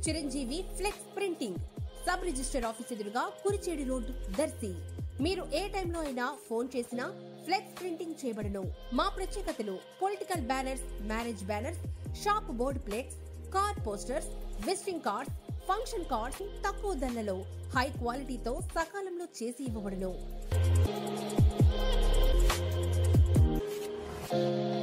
Chiranjeevi flex printing sub register office ఎదురుగా Kurichedu road Darsi. మీరు ఏ టైంలో అయినా ఫోన్ చేసినా ఫ్లెక్స్ ప్రింటింగ్ చేయబడును. మా ప్రత్యేకతలు political banners, marriage banners, shop board plates, car posters, visiting cards, function cards తక్కువ ధరలలో హై క్వాలిటీతో సకాలంలో చేసి ఇవ్వబడును.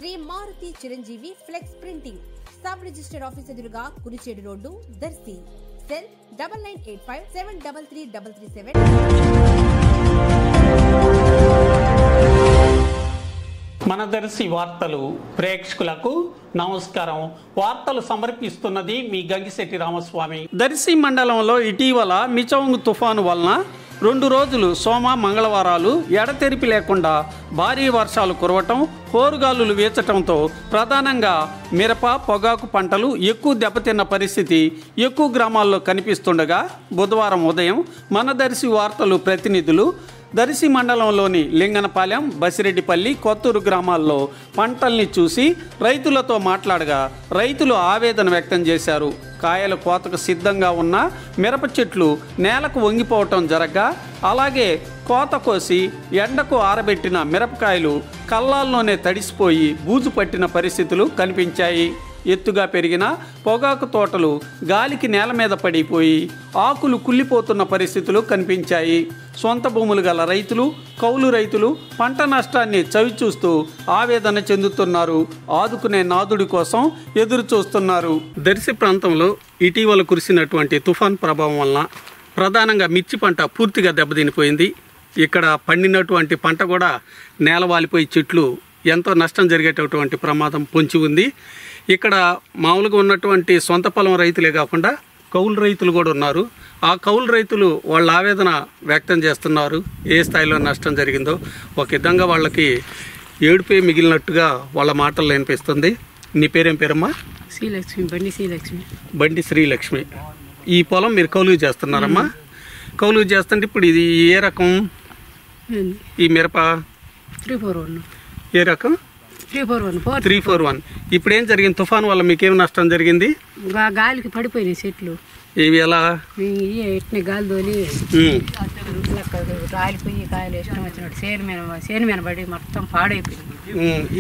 Shri Maruti Chiranjeevi flex printing sub register office ఎదురుగా కురిచేడు రోడ్డు దర్శి. సెల్ 9985733337. మన దర్శి వార్తలు ప్రేక్షకులకు నమస్కారం. వార్తలు సమర్పిస్తున్నది మీ గంగిశెట్టి రామస్వామి. దర్శి మండలంలో ఇటీవల మిచౌంగ్ తుఫాను వలన 2 రోజులు సోమ మంగళవారాలు ఎడతెరిపి లేకుండా భారీ వర్షాలు కురవటం, హోరుగాలులు వీచటంతో ప్రధానంగా మిరప, పొగాకు పంటలు ఎక్కువ దెబ్బతిన్న పరిస్థితి ఎక్కువ గ్రామాల్లో కనిపిస్తుండగా బుధవారం ఉదయం మన దర్శి వార్తలు ప్రతినిధులు దర్శి మండలంలోని లింగనపాలెం, బసిరెడ్డిపల్లి, కొత్తూరు గ్రామాల్లో పంటల్ని చూసి రైతులతో మాట్లాడగా రైతులు ఆవేదన వ్యక్తం చేశారు. కాయల కోతకు సిద్ధంగా ఉన్న మిరప చెట్లు నేలకు వంగిపోవటం జరగ్గా, అలాగే కోత కోసి ఎండకు ఆరబెట్టిన మిరపకాయలు కళ్ళాల్లోనే తడిసిపోయి బూజు పట్టిన పరిస్థితులు కనిపించాయి. ఎత్తుగా పెరిగిన పొగాకు తోటలు గాలికి నేల మీద పడిపోయి ఆకులు కుళ్ళిపోతున్న పరిస్థితులు కనిపించాయి. సొంత భూములు గల రైతులు, కౌలు రైతులు పంట నష్టాన్ని చవిచూస్తూ ఆవేదన చెందుతున్నారు. ఆదుకునే నాదుడి కోసం ఎదురు చూస్తున్నారు. దర్శి ప్రాంతంలో ఇటీవల కురిసినటువంటి తుఫాన్ ప్రభావం వలన ప్రధానంగా మిర్చి పంట పూర్తిగా దెబ్బతినిపోయింది. ఇక్కడ పండినటువంటి పంట కూడా నేలవాలిపోయి చెట్లు ఎంతో నష్టం జరిగేటటువంటి ప్రమాదం పొంచి ఉంది. ఇక్కడ మామూలుగా ఉన్నటువంటి సొంత పొలం రైతులే కాకుండా కౌలు రైతులు కూడా ఉన్నారు. ఆ కౌలు రైతులు వాళ్ళ ఆవేదన వ్యక్తం చేస్తున్నారు. ఏ స్థాయిలో నష్టం జరిగిందో ఒక విధంగా వాళ్ళకి ఏడుపే మిగిలినట్టుగా వాళ్ళ మాటల్లో వినిపిస్తుంది. నీ పేరేం పేరమ్మా? శ్రీలక్ష్మి, బండి శ్రీలక్ష్మి. బండి శ్రీలక్ష్మి. ఈ పొలం మీరు కౌలుగు చేస్తున్నారమ్మా? కౌలుగు చేస్తుంటే ఇప్పుడు ఇది ఏ రకం? ఈ మిరప 341. ఏ రకం? 341. ఇప్పుడు ఏం జరిగింది? తుఫాన్ వల్ల మీకేం నష్టం జరిగింది? గాలికి పడిపోయినాయి చెట్లు. ఇవి ఎలా? ఎట్టిన గాలి తోలి రాలిపోయి కాయలు ఇష్టం వచ్చినట్టు చేను మీద పడి మొత్తం పాడైపోయింది.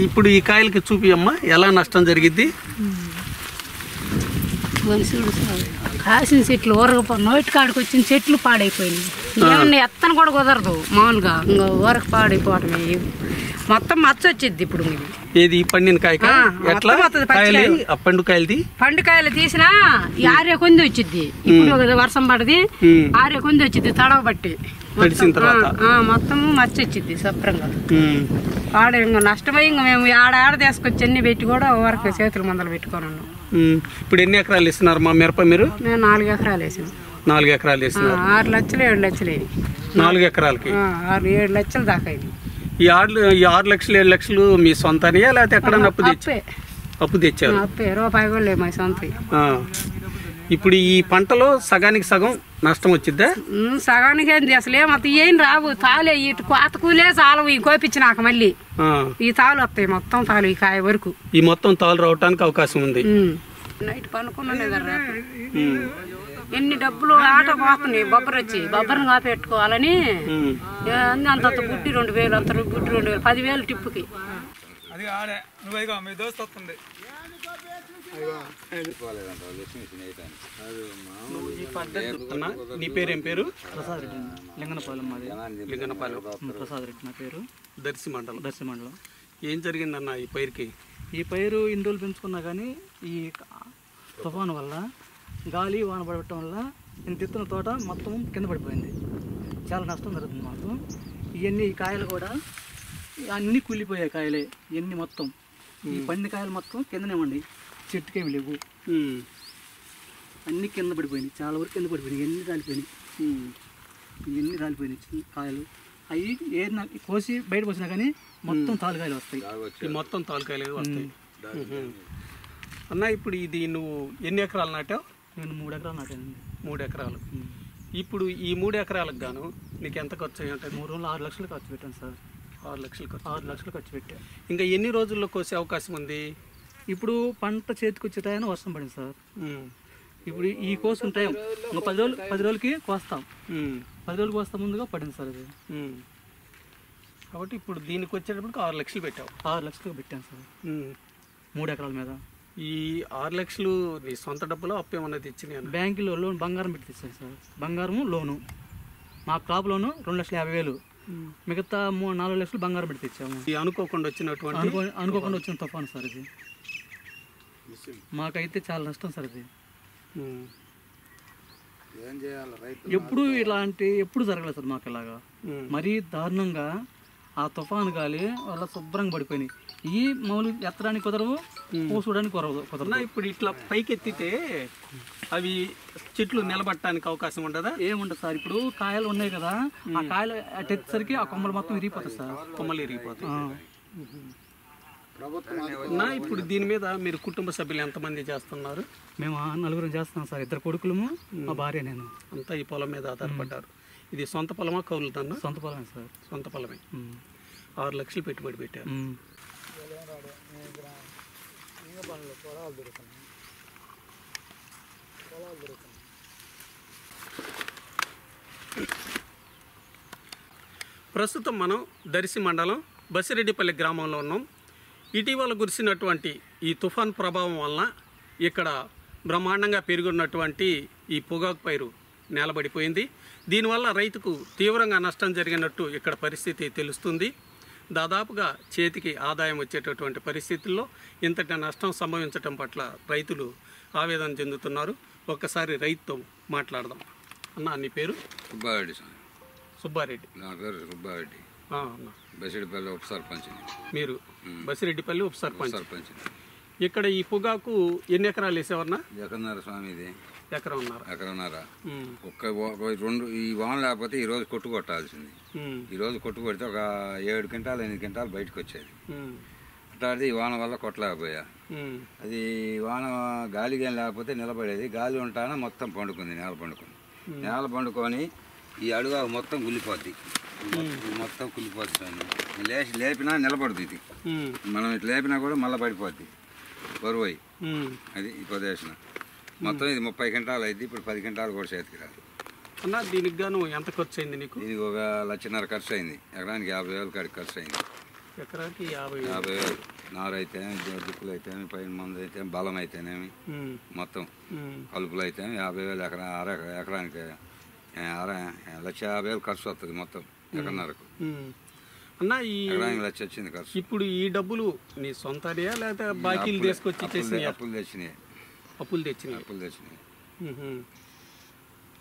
ఇప్పుడు ఈ కాయలకి చూపియమ్మా ఎలా నష్టం జరిగింది? మనుషులు కాసిన చెట్లు నోటి కాడికి వచ్చిన చెట్లు పాడైపోయినాయి. ఏమన్నా ఎత్తన కూడా కుదరదు మామూలుగా, ఇంకా ఊరకు పాడైపోవటమే. మొత్తం మచ్చ వచ్చింది ఇప్పుడు. ఏది పండిన కాయ? ఎట్లా పండుకాయలది? పండుకాయలు తీసినా ఆరే కొంది వచ్చింది. ఇప్పుడు వర్షం పడది, ఆరే కొంది వచ్చింది తడవబట్టి మొత్తం మచ్చ వచ్చింది శుభ్రంగా. ఆడ ఇంకా నష్టమై ఇంకా మేము ఆడ తీసుకొచ్చి అన్ని పెట్టి కూడా ఊరకు చేతుల మందలు పెట్టుకొని ఉన్నాం. ఇప్పుడు ఎన్ని ఎకరాలు ఇస్తున్నారు మా మిరప మీరు? మేము 4 ఎకరాలు వేసాం. 4 ఎకరాలు వేసినారు. 6 లక్షలు 7 లక్షలు 4 ఎకరాలకి 6-7 లక్షలు దాకా అయింది. ఈ 6 లక్షలు 7 లక్షలు మీ సొంతనియా లేకపోతే ఎక్కడన్నా అప్పు తెచ్చారు? రూపాయి కూడా లేవు మా సొంత. ఇప్పుడు ఈ పంటలో సగానికి సగం నష్టం వచ్చిద్దా? సగానికి ఏంది అసలు ఏమవుతా ఏం రావు. తాలే ఇటు కోత కూలే చాలు. ఈ కోపించినాక మళ్ళీ ఈ తాలు వస్తాయి మొత్తం. తాలు ఈ కాయ వరకు ఈ మొత్తం తాలు రావడానికి అవకాశం ఉంది. నైట్ పనుకున్నాను కదా, ఎన్ని డబ్బులు ఆట పోతున్నాయి. బొబ్బరిని కాపెట్టుకోవాలని అంత గుడ్డి 2000, అంత గుడ్డి 2000, 10,000 టిప్పుకి. నీ పేరేం పేరు? ప్రసాద్ రెడ్డి. లింగనపాలెం మాది. లింగనపాలెం. ప్రసాద్ రెడ్డి నా పేరు. దర్శి మండలం. ఏం జరిగిందన్న ఈ పైరుకి? ఈ పైరు ఇన్ని రోజులు పెంచుకున్నా కానీ ఈ తుఫాను వల్ల గాలి వాన పడటం వల్ల ఇంత ఎత్తున తోట మొత్తం కింద పడిపోయింది. చాలా నష్టం జరుగుతుంది మాకు. ఇవన్నీ ఈ కాయలు కూడా అన్నీ కూలిపోయాయి కాయలే. ఇవన్నీ మొత్తం ఈ పండి కాయలు మొత్తం కిందనే ఉండి చెట్టుకేమి లేవు. అన్నీ కింద పడిపోయినాయి. చాలా వరకు కింద పడిపోయినాయి. ఇవన్నీ రాలిపోయినాయి కాయలు. అవి ఏదైనా కోసి బయట పోసినా కానీ మొత్తం తాలుకాయలు వస్తాయి. మొత్తం తాలుకాయలు వస్తాయి. అన్న ఇప్పుడు ఇది నువ్వు ఎన్ని ఎకరాలు నాటావు? నేను 3 ఎకరాలు నాటానండి. 3 ఎకరాలు. ఇప్పుడు ఈ 3 ఎకరాలకు గాను నీకు ఎంత ఖర్చు అయ్యి ఉంటుంది? 3 రోజులు 6 లక్షలు ఖర్చు పెట్టాను సార్. 6 లక్షలు ఖర్చు. 6 లక్షలు ఖర్చు పెట్టాను. ఇంకా ఎన్ని రోజుల్లో కోసే అవకాశం ఉంది? ఇప్పుడు పంట చేతికి వచ్చే టైం వర్షం పడింది సార్. ఇప్పుడు ఈ కోసుకున్న టైం ఇంకా 10 రోజులకి కోస్తాం. 10 రోజులకి కోస్తాం ముందుగా పడింది సార్ ఇది. కాబట్టి ఇప్పుడు దీనికి వచ్చేటప్పటికి 6 లక్షలు పెట్టావు. 6 లక్షలు పెట్టాను సార్ 3 ఎకరాల మీద. ఈ 6 లక్షలు నీ సొంత డబ్బులో అప్పు ఏమన్నా తెచ్చినాయి? బ్యాంకులో లోన్ బంగారం పెట్టి తెచ్చాను సార్. బంగారము లోను మా క్రాప్ లోను 2,50,000, మిగతా 4 లక్షలు బంగారం పెట్టి తెచ్చాము. ఈ అనుకోకుండా వచ్చిన తుఫాను సార్ ఇది. మాకైతే చాలా నష్టం సార్ ఇది. ఎప్పుడు జరగలేదు సార్ మాకు ఇలాగా. మరీ దారుణంగా ఆ తుఫాను గాలి వల్ల శుభ్రంగా పడిపోయినాయి. ఈ మౌలు ఎత్తడానికి కుదరవు, పోసుకోవడానికి కుదరదు. ఇప్పుడు ఇట్లా పైకి ఎత్తితే అవి చెట్లు నిలబట్టడానికి అవకాశం ఉండదా? ఏముండదు సార్. ఇప్పుడు కాయలు ఉన్నాయి కదా, ఆ కాయలు అట్టేసరికి ఆ కొమ్మలు మొత్తం విరిగిపోతాయి సార్. కొమ్మలు విరిగిపోతాయి. ఇప్పుడు దీని మీద మీరు కుటుంబ సభ్యులు ఎంతమంది చేస్తున్నారు? మేము 4 చేస్తున్నాం సార్. 2 కొడుకులము, మా భార్య, నేను. అంతా ఈ పొలం మీద ఆధారపడ్డారు. ఇది సొంత పొలమా కౌలుదన్నా? సొంత పొలమే సార్. సొంత పొలమే. 6 లక్షలు పెట్టుబడి పెట్టారు. ప్రస్తుతం మనం దర్శి మండలం బసిరెడ్డిపల్లి గ్రామంలో ఉన్నాం. ఇటీవల కురిసినటువంటి ఈ తుఫాన్ ప్రభావం వలన ఇక్కడ బ్రహ్మాండంగా పెరుగున్నటువంటి ఈ పొగాకు పైరు నేలబడిపోయింది. దీనివల్ల రైతుకు తీవ్రంగా నష్టం జరిగినట్టు ఇక్కడ పరిస్థితి తెలుస్తుంది. దాదాపుగా చేతికి ఆదాయం వచ్చేటటువంటి పరిస్థితుల్లో ఇంతటి నష్టం సంభవించడం పట్ల రైతులు ఆవేదన చెందుతున్నారు. ఒక్కసారి రైతుతో మాట్లాడదాం. అన్న, నీ పేరు? సుబ్బారెడ్డి సార్. సుబ్బారెడ్డి. నా పేరు సుబ్బారెడ్డి. బసిరెడ్డిపల్లి ఉప సర్పంచ్. మీరు బసిరెడ్డిపల్లి ఉప సర్పంచ్. ఇక్కడ ఈ పొగాకు ఎన్ని ఎకరాలు వేసేవారన్నా? ఎకరన్నర స్వామి. ఇది ఎకరన్నర. ఈ వాన లేకపోతే ఈ రోజు కొట్టు కొట్టాల్సింది. ఈ రోజు కొట్టు కొడితే ఒక 7 క్వింటాలు 8 క్వింటాలు బయటకు వచ్చేది. అట్లాంటిది ఈ వాన వల్ల కొట్టలేకపోయా. అది వాన గాలిగా లేకపోతే నిలబడేది. గాలి ఉంటానే మొత్తం పండుకుంది. నేల పండుకొని ఈ అడుగు మొత్తం కుళ్ళిపోద్ది. మొత్తం కుళ్ళిపోద్ది. లేపినా నిలబడుతుంది. ఇది మనం ఇట్లా లేపినా కూడా మళ్ళీ పడిపోద్ది బరువు. అది ఈ ప్రదేశం మొత్తం ఇది 30 క్వింటాలు అయింది. ఇప్పుడు 10 క్వింటాలు కూడా చేతికి రాదు. అన్న, దీనికి గాను ఎంత ఖర్చు అయింది నీకు? దీనికి 1,50,000 ఖర్చు అయింది. ఎకరానికి 50,000 కాడికి ఖర్చు అయింది. ఎకరానికి 50,000. నారు అయితే, దుక్కులు అయితే, పైన మందు అయితే, బలం అయితేనేమి, మొత్తం కలుపులు అయితే 50,000 ఎకరానికి 1,50,000 ఖర్చు వస్తుంది మొత్తం ఎకరన్నరకు. అన్న, ఈ ఎకరానికి 1,00,000 వచ్చింది ఖర్చు. ఇప్పుడు ఈ డబ్బులు నీ సొంతయా లేకపోతే బాకీలు తీసుకొచ్చి అప్పులు తెచ్చినాయి? అప్పులు తెచ్చినాయి.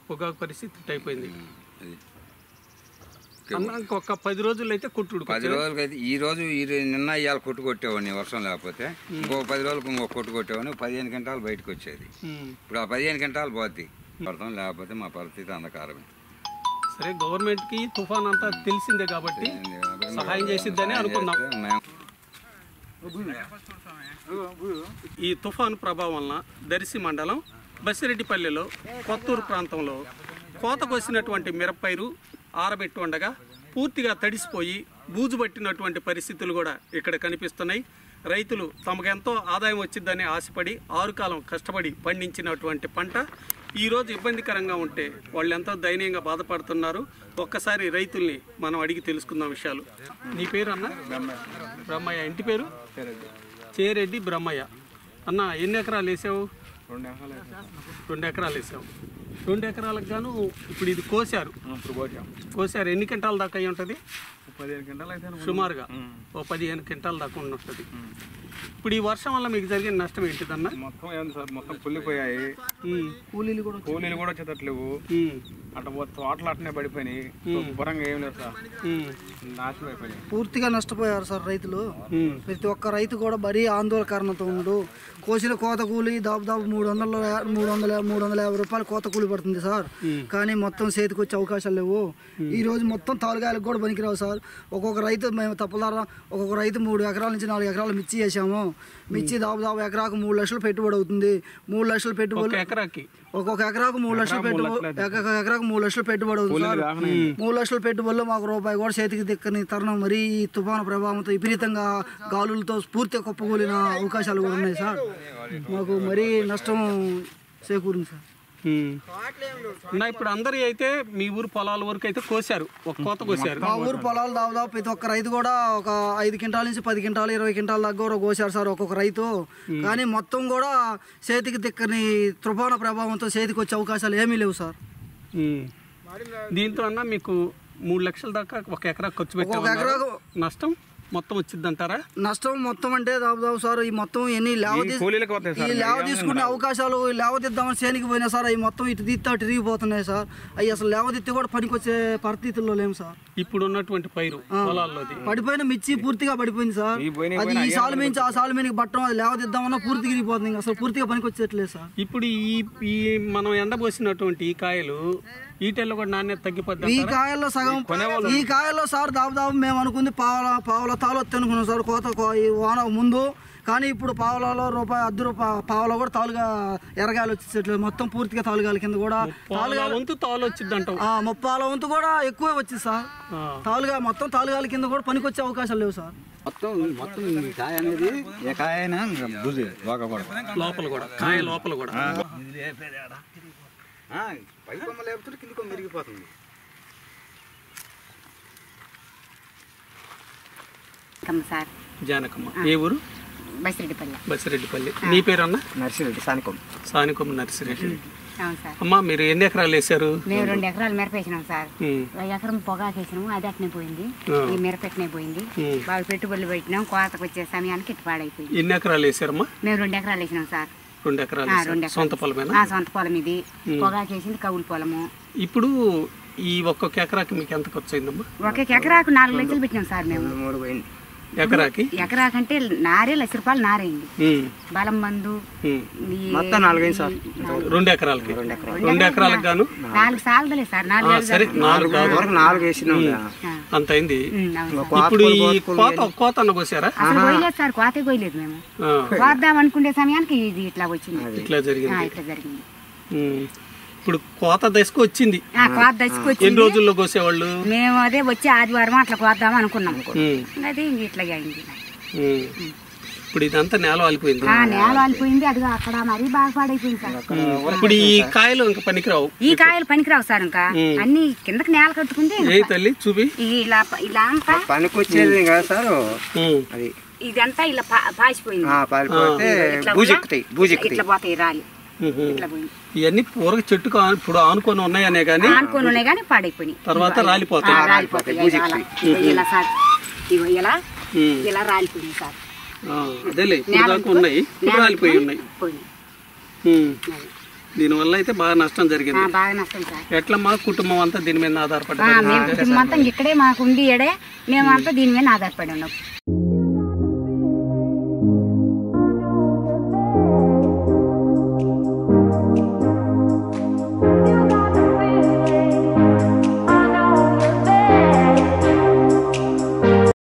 పొగాకు పరిస్థితి అయిపోయింది. ఇంకొక 10 రోజులు అయితే కొట్టుడు. 10 రోజులకి అయితే ఈ రోజు నిన్న ఇవాళ కొట్టు కొట్టేవాడిని వర్షం లేకపోతే. ఇంకొక 10 రోజులకు ఇంకొక కొట్టు కొట్టేవాడిని. 15 క్వింటాలు బయటకు వచ్చేది. ఇప్పుడు ఆ 15 క్వింటాలు పోద్ది. పడతాం, లేకపోతే మా పరిస్థితి అంధకారమే. సరే, గవర్నమెంట్ కి తుఫాన్ అంతా తెలిసిందే కాబట్టి సహాయం చేసిద్దని అనుకుందాం. ఈ తుఫాను ప్రభావం వలన దర్శి మండలం బసిరెడ్డిపల్లిలో కొత్తూరు ప్రాంతంలో కోత కోసినటువంటి మిరపపైరు ఆరబెట్టి ఉండగా పూర్తిగా తడిసిపోయి బూజు పట్టినటువంటి పరిస్థితులు కూడా ఇక్కడ కనిపిస్తున్నాయి. రైతులు తమకెంతో ఆదాయం వచ్చిందని ఆశపడి 6 కాలం కష్టపడి పండించినటువంటి పంట ఈరోజు ఇబ్బందికరంగా ఉంటే వాళ్ళు ఎంతో దయనీయంగా బాధపడుతున్నారు. ఒక్కసారి రైతుల్ని మనం అడిగి తెలుసుకుందాం విషయాలు. నీ పేరు అన్న? బ్రహ్మయ్య. ఇంటి పేరు? చేరెడ్డి బ్రహ్మయ్య. అన్న, ఎన్ని ఎకరాలు వేసావు? 2 ఎకరాలు వేసావు. 2 ఎకరాలకు గాను ఇప్పుడు ఇది కోసారు. ఎన్ని క్వింటాల దాకా అయి ఉంటుంది? 15 క్వింటాలు అయితే సుమారుగా 15 క్వింటాల దాకా ఉంటుంది. ఇప్పుడు ఈ వర్షం వల్ల మీకు జరిగిన నష్టం ఏంటిదన్నా? మొత్తం ఏంది సార్, మొత్తం కుళ్ళిపోయాయి. కూలీలు కూడా వచ్చేటట్లేవు. అట్లా తోటలు అట్నే పడిపోయినాయి. శుభ్రంగా ఏం లేదు సార్, నాశనం అయిపోయినాయి. పూర్తిగా నష్టపోయారు సార్ రైతులు. ప్రతి ఒక్క రైతు కూడా మరీ ఆందోళనకారణంతో ఉండు. కోసిన కోత కూలి దాదాపు 350 రూపాయలు కోత కూలి పడుతుంది సార్. కానీ మొత్తం చేతికి వచ్చే అవకాశాలు లేవు. ఈ రోజు మొత్తం తాలుగాయలకు కూడా పనికిరావు సార్. ఒక్కొక్క రైతు మేము తప్పదారా ఒక్కొక్క రైతు 3 ఎకరాల నుంచి 4 ఎకరాలు మిర్చి వేసాము. మిర్చి దాదాపు ఎకరాకు 3 లక్షలు పెట్టుబడి అవుతుంది. 3 లక్షలు పెట్టుబడి ఒక్కొక్క ఎకరాకు 3 లక్షలు పెట్టుబడి ఎకరాకు 3 లక్షలు పెట్టుబడి అవుతుంది సార్. 3 లక్షల పెట్టుబడిలో మాకు రూపాయి కూడా చేతికి దిక్కని తరుణం. మరీ ఈ తుఫాను ప్రభావంతో విపరీతంగా గాలులతో పూర్తిగా కుప్పకూలిన అవకాశాలు కూడా ఉన్నాయి సార్. మాకు మరీ నష్టం చేకూరింది సార్. ఇప్పుడు అందరి అయితే మీ ఊరు పొలాల వరకు అయితే కోసారు, ఒక కోత కోసారు. మా ఊరు పొలాలు దాదాపు ప్రతి ఒక్క రైతు కూడా ఒక 5 క్వింటాల నుంచి 10 క్వింటాలు 20 క్వింటాల దాకా కూడా కోసారు సార్ ఒక్కొక్క రైతు. కానీ మొత్తం కూడా చేతికి దిక్కని తుఫాను ప్రభావంతో చేతికి వచ్చే అవకాశాలు ఏమీ లేవు సార్. దీంతో అన్న మీకు 3 లక్షల దాకా ఒక ఎకరా ఖర్చు పెట్టారు, నష్టం మొత్తం వచ్చిందంటారా? నష్టం మొత్తం అంటే దాదాపు సార్ ఈ మొత్తం ఎన్ని లేవ తీసుకునే అవకాశాలు లేవదిద్దామని చేనికి పోయినా సార్ అవి మొత్తం ఇటు తీస్తే అటు తిరిగిపోతున్నాయి సార్. అవి అసలు లేవదిత్తి కూడా పనికొచ్చే పరిస్థితుల్లో లేము సార్. ఇప్పుడు ఉన్నటువంటి పైరు పడిపోయిన మిర్చి పూర్తిగా పడిపోయింది సార్. అది ఈ సాలు మించి ఆ సాలు మీదకి పట్టడం అది లేవదిద్దామన్నా పూర్తిగా తిరిగిపోతుంది, అసలు పూర్తిగా పనికొచ్చేట్లేదు సార్. ఇప్పుడు ఈ మనం ఎండబోసినటువంటి ఈ కాయలు ఈటెల్లో కూడా నాణ్యత తగ్గిపోద్ది. ఈ కాయల్లో సగం ఈ కాయల్లో సార్ దాదాపు మేము అనుకుంది పావుల తాలు వస్తే అనుకున్నాం సార్ కోత ఈ వాన ముందు. కానీ ఇప్పుడు పావులలో రూపాయి ₹10 పావులో కూడా తాలుగా ఎరగాయలు వచ్చేట్లేదు, మొత్తం పూర్తిగా తాలుగాల కింద కూడా తాలు వచ్చిందంట. 30 వంతు కూడా ఎక్కువే వచ్చింది సార్. తాలుగా మొత్తం తాలుగాల కింద కూడా పనికొచ్చే అవకాశాలు లేవు సార్. మొత్తం కాయ అనేది ఏ కాయ లోపల కూడా కాయ లోపల కూడా పైకొమ్మ లేకపోతే కిందికి మెరిగిపోతుంది. సార్ జానకమ్మ, ఏ ఊరు? బసిరెడ్డిపల్లి. నీ పేరు అన్న? నర్సిరెడ్డి, సానికొమ్మ నర్సిరెడ్డి. అమ్మా మీరు ఎన్ని ఎకరాలు వేసారు? మేము 2 ఎకరాలు మిరప వేసినాం సార్. ఎకరం పొగాకు వేసినాము, అది అట్నే పోయింది. ఈ మిరపట్నే పోయింది. బాగా పెట్టుబడులు పెట్టినాం, కోతకు వచ్చే సమయానికి ఇటు పాడైపోయింది. ఎన్ని ఎకరాలు వేసారమ్మా? మేము 2 ఎకరాలు వేసినాం సార్. 2 ఎకరాలు సొంత పొలమేనా? సొంత పొలం ఇది. పొగాకు వేసింది కౌలు పొలము. ఇప్పుడు ఈ ఒక్కొక్క ఎకరాకి మీకు ఎంత ఖర్చు అయిందమ్మా? ఒక్కొక్క ఎకరాకు 4 లక్షలు పెట్టినాం సార్ మేము. ఎకరాకంటే నారే ₹1,00,000 నారైంది. బలం మందు మొత్తం 4 అయింది సార్. 2 ఎకరాలకి 2 ఎకరాలకు గాను 4 సార్లు సార్. 4 వేసినాం అంత అయింది. ఇప్పుడు ఈ కోత అన్న కోసారా? అసలు పోయలేదు సార్, కోతే పోయలేదు. మేము కోద్దాం అనుకునే సమయానికి ఇది ఇట్లా వచ్చింది. ఇట్లా జరిగింది. ఇప్పుడు కోత దశకు వచ్చింది. కోత దశకు వచ్చింది. ఎన్ని రోజుల్లో కోసేవాళ్ళు? మేము అదే వచ్చి ఆదివారం అట్లా కోద్దాం అనుకున్నాం. అది ఇట్లా అయింది. ఇప్పుడు ఇదంతా నేల వాలిపోయింది. నేల వాలిపోయింది. అది అక్కడ మరీ బాగా పాడైపోయింది సార్. ఇప్పుడు ఈ కాయలు ఇంకా పనికిరావు. ఈ కాయలు పనికిరావు సార్. ఇంకా అన్ని కిందకి నేల కట్టుకుంది. ఏ తల్లి చూపి ఇలా అంతా పనికొచ్చేది కదా సార్. అది ఇదంతా ఇలా పాసిపోయింది. ఇట్లా పోతాయి రాలి. ఇవన్నీ పూర చెట్టుకు ఇప్పుడు ఆనుకొని ఉన్నాయనే కానీ పాడైపోయినాయి. తర్వాత రాలిపోతాయి. ఇలా సార్ ఇలా రాలిపోయింది సార్. అదేలే ఇప్పుడు దాకా ఉన్నాయి, ఇప్పుడు రాలిపోయి ఉన్నాయి. దీనివల్ల అయితే బాగా నష్టం జరిగింది. బాగా నష్టం సార్. ఎట్లా మా కుటుంబం అంతా దీని మీద ఆధారపడి కుటుంబం అంతా ఇక్కడే మాకు ఉండి మేమంతా దీని మీద ఆధారపడి ఉన్నాం.